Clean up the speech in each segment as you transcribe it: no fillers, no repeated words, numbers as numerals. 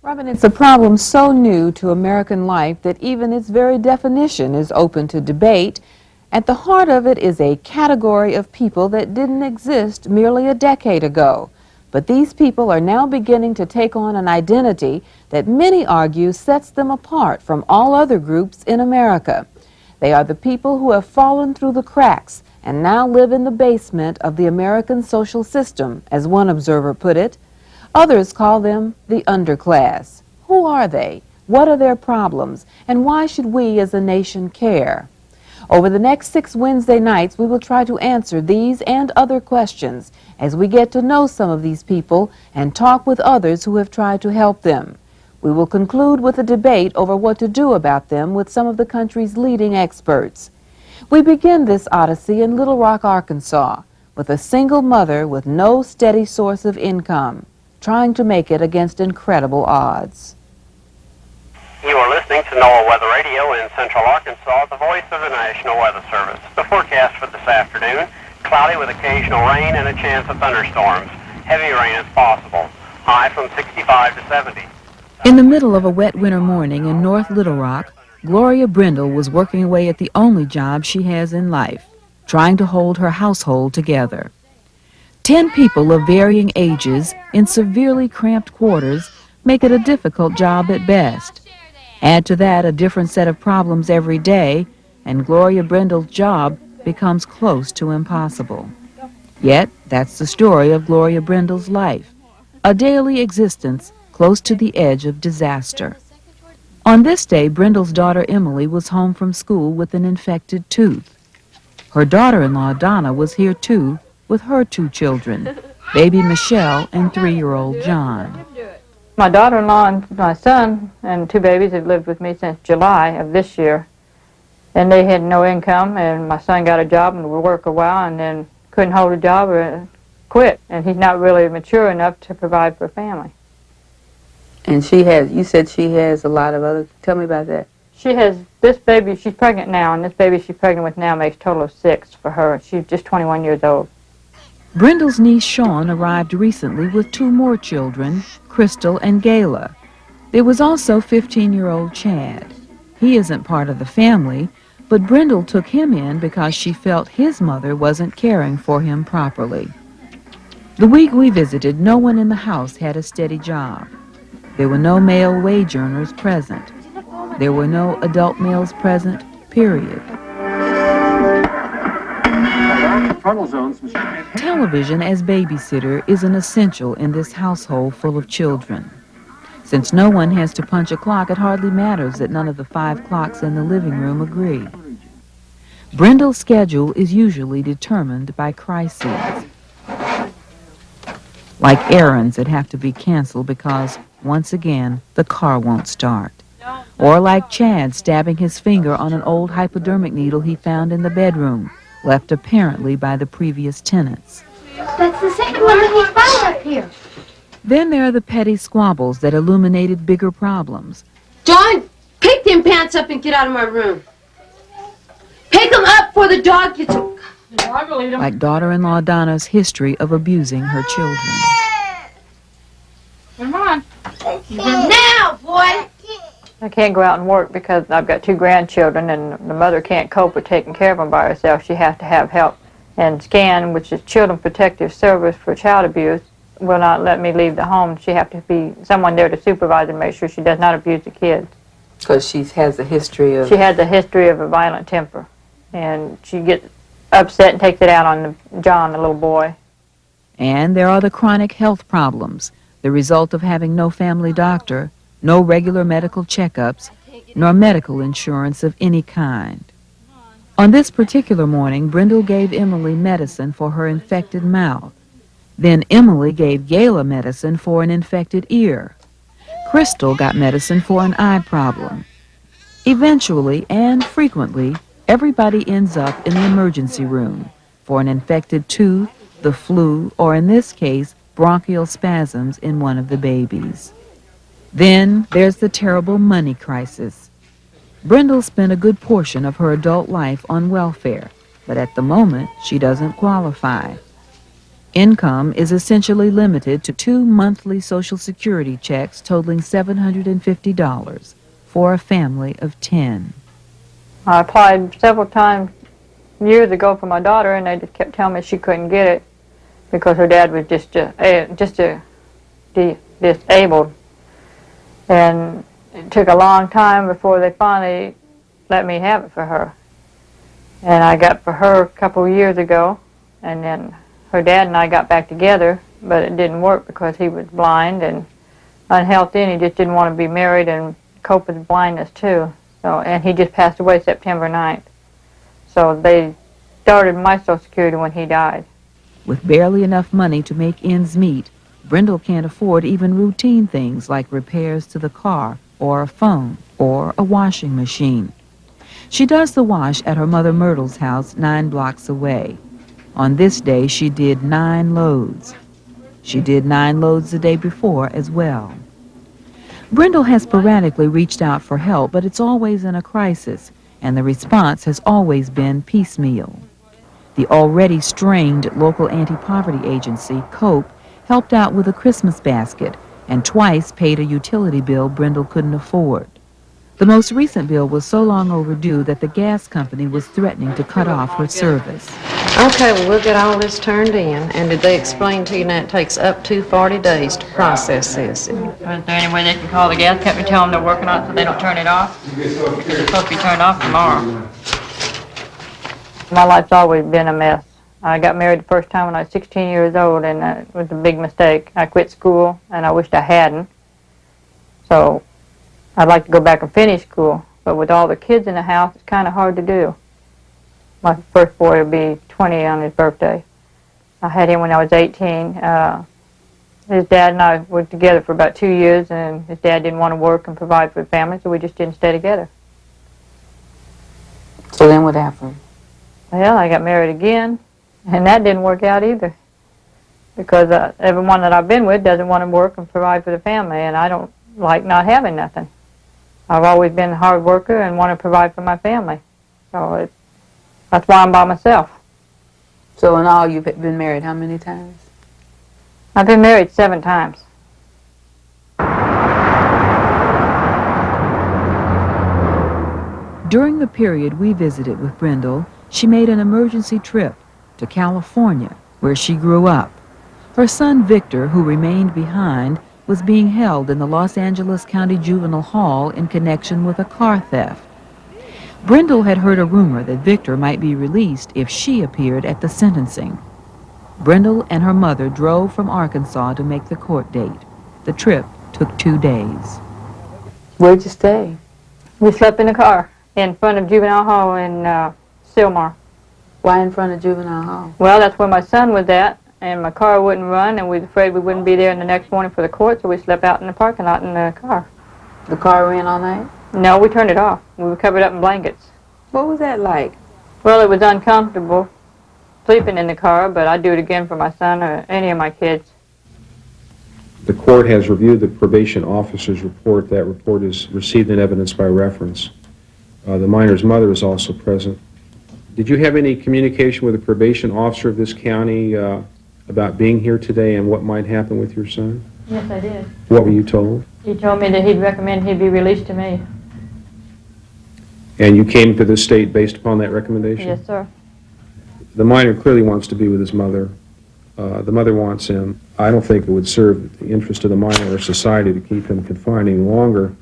Robin, it's a problem so new to American life that even its very definition is open to debate. At the heart of it is a category of people that didn't exist merely a decade ago. But these people are now beginning to take on an identity that many argue sets them apart from all other groups in America. They are the people who have fallen through the cracks and now live in the basement of the American social system, as one observer put it. Others call them the underclass. Who are they? What are their problems? And why should we as a nation care? Over the next 6 Wednesday nights, we will try to answer these and other questions as we get to know some of these people and talk with others who have tried to help them. We will conclude with a debate over what to do about them with some of the country's leading experts. We begin this odyssey in Little Rock, Arkansas, with a single mother with no steady source of income, trying to make it against incredible odds. You are listening to NOAA Weather Radio in Central Arkansas, the voice of the National Weather Service. The forecast for this afternoon, cloudy with occasional rain and a chance of thunderstorms. Heavy rain is possible. High from 65 to 70. In the middle of a wet winter morning in North Little Rock, Gloria Brindle was working away at the only job she has in life, trying to hold her household together. 10 people of varying ages in severely cramped quarters make it a difficult job at best. Add to that a different set of problems every day, and Gloria Brindle's job becomes close to impossible. Yet, that's the story of Gloria Brindle's life, a daily existence close to the edge of disaster. On this day, Brindle's daughter Emily was home from school with an infected tooth. Her daughter-in-law Donna was here too, with her 2 children, baby Michelle and 3-year-old John. My daughter-in-law and my son and 2 babies have lived with me since July of this year. And they had no income, and my son got a job and would work a while and then couldn't hold a job or quit. And he's not really mature enough to provide for a family. And she has, you said she has a lot of other, tell me about that. She has this baby, she's pregnant now, and this baby she's pregnant with now makes a total of 6 for her. She's just 21 years old. Brindle's niece Shawn arrived recently with 2 more children, Crystal and Gayla. There was also 15-year-old Chad. He isn't part of the family, but Brindle took him in because she felt his mother wasn't caring for him properly. The week we visited, no one in the house had a steady job. There were no male wage earners present. There were no adult males present, period. Television as babysitter is an essential in this household full of children. Since no one has to punch a clock, it hardly matters that none of the 5 clocks in the living room agree. Brindle's schedule is usually determined by crises, like errands that have to be canceled because, once again, the car won't start. Or like Chad stabbing his finger on an old hypodermic needle he found in the bedroom, left apparently by the previous tenants. That's the second one that he found up here. Then there are the petty squabbles that illuminated bigger problems. John, pick them pants up and get out of my room. Pick them up before the dog gets them. The dog will eat them. Like daughter-in-law Donna's history of abusing her children. Come on. Now, boy. I can't go out and work because I've got 2 grandchildren, and the mother can't cope with taking care of them by herself. She has to have help. And SCAN, which is Children Protective Service for Child Abuse, will not let me leave the home. She has to be someone there to supervise and make sure she does not abuse the kids. Because she has a history of... She has a history of a violent temper, and she gets upset and takes it out on John, the little boy. And there are the chronic health problems, the result of having no family doctor, no regular medical checkups, nor medical insurance of any kind. On this particular morning, Brindle gave Emily medicine for her infected mouth. Then Emily gave Gayla medicine for an infected ear. Crystal got medicine for an eye problem. Eventually, and frequently, everybody ends up in the emergency room for an infected tooth, the flu, or in this case, bronchial spasms in one of the babies. Then there's the terrible money crisis. Brindle spent a good portion of her adult life on welfare, but at the moment she doesn't qualify. Income is essentially limited to 2 monthly Social Security checks totaling $750 for a family of 10. I applied several times years ago for my daughter, and they just kept telling me she couldn't get it because her dad was just disabled. And it took a long time before they finally let me have it for her. And I got for her a couple of years ago, and then her dad and I got back together, but it didn't work because he was blind and unhealthy, and he just didn't want to be married and cope with blindness too. So, and he just passed away September 9th. So they started my Social Security when he died. With barely enough money to make ends meet, Brindle can't afford even routine things like repairs to the car or a phone or a washing machine. She does the wash at her mother Myrtle's house 9 blocks away. On this day, she did 9 loads. She did 9 loads the day before as well. Brindle has sporadically reached out for help, but it's always in a crisis, and the response has always been piecemeal. The already strained local anti-poverty agency, COPE, helped out with a Christmas basket and twice paid a utility bill Brindle couldn't afford. The most recent bill was so long overdue that the gas company was threatening to cut off her service. Okay, well, we'll get all this turned in. And did they explain to you now it takes up to 40 days to process this? Is there any way they can call the gas company, tell them they're working on it so they don't turn it off? It's supposed to be turned off tomorrow. My life's always been a mess. I got married the first time when I was 16 years old, and it was a big mistake. I quit school, and I wished I hadn't. So I'd like to go back and finish school, but with all the kids in the house, it's kind of hard to do. My first boy will be 20 on his birthday. I had him when I was 18. His dad and I were together for about 2 years, and his dad didn't want to work and provide for the family, so we just didn't stay together. So then what happened? Well, I got married again, and that didn't work out either, because everyone that I've been with doesn't want to work and provide for the family, and I don't like not having nothing. I've always been a hard worker and want to provide for my family, so that's why I'm by myself. So in all, you've been married how many times? I've been married 7 times. During the period we visited with Brindle, she made an emergency trip to California, where she grew up. Her son Victor, who remained behind, was being held in the Los Angeles County Juvenile Hall in connection with a car theft. Brindle had heard a rumor that Victor might be released if she appeared at the sentencing. Brindle and her mother drove from Arkansas to make the court date. The trip took 2 days. Where'd you stay? We slept in the car in front of Juvenile Hall in Sylmar. Why in front of Juvenile Hall? Well, that's where my son was at, and my car wouldn't run, and we were afraid we wouldn't be there in the next morning for the court, so we slept out in the parking lot in the car. The car ran all night? No, we turned it off. We were covered up in blankets. What was that like? Well, it was uncomfortable sleeping in the car, but I'd do it again for my son or any of my kids. The court has reviewed the probation officer's report. That report is received in evidence by reference. The minor's mother is also present. Did you have any communication with the probation officer of this county about being here today and what might happen with your son? Yes, I did. What were you told? He told me that he'd recommend he'd be released to me. And you came to this state based upon that recommendation? Yes, sir. The minor clearly wants to be with his mother. The mother wants him. I don't think it would serve the interest of the minor or society to keep him confined any longer.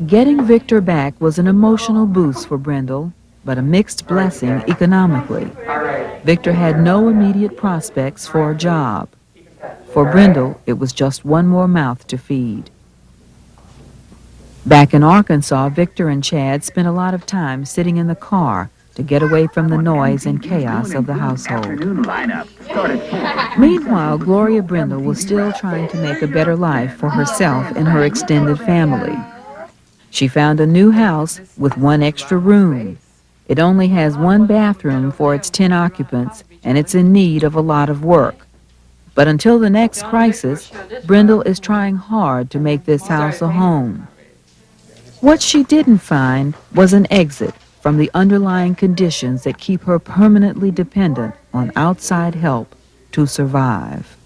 Getting Victor back was an emotional boost for Brindle, but a mixed blessing economically. Victor had no immediate prospects for a job. For Brindle, it was just one more mouth to feed. Back in Arkansas, Victor and Chad spent a lot of time sitting in the car to get away from the noise and chaos of the household. Meanwhile, Gloria Brindle was still trying to make a better life for herself and her extended family. She found a new house with 1 extra room. It only has 1 bathroom for its 10 occupants, and it's in need of a lot of work. But until the next crisis, Brindle is trying hard to make this house a home. What she didn't find was an exit from the underlying conditions that keep her permanently dependent on outside help to to survive.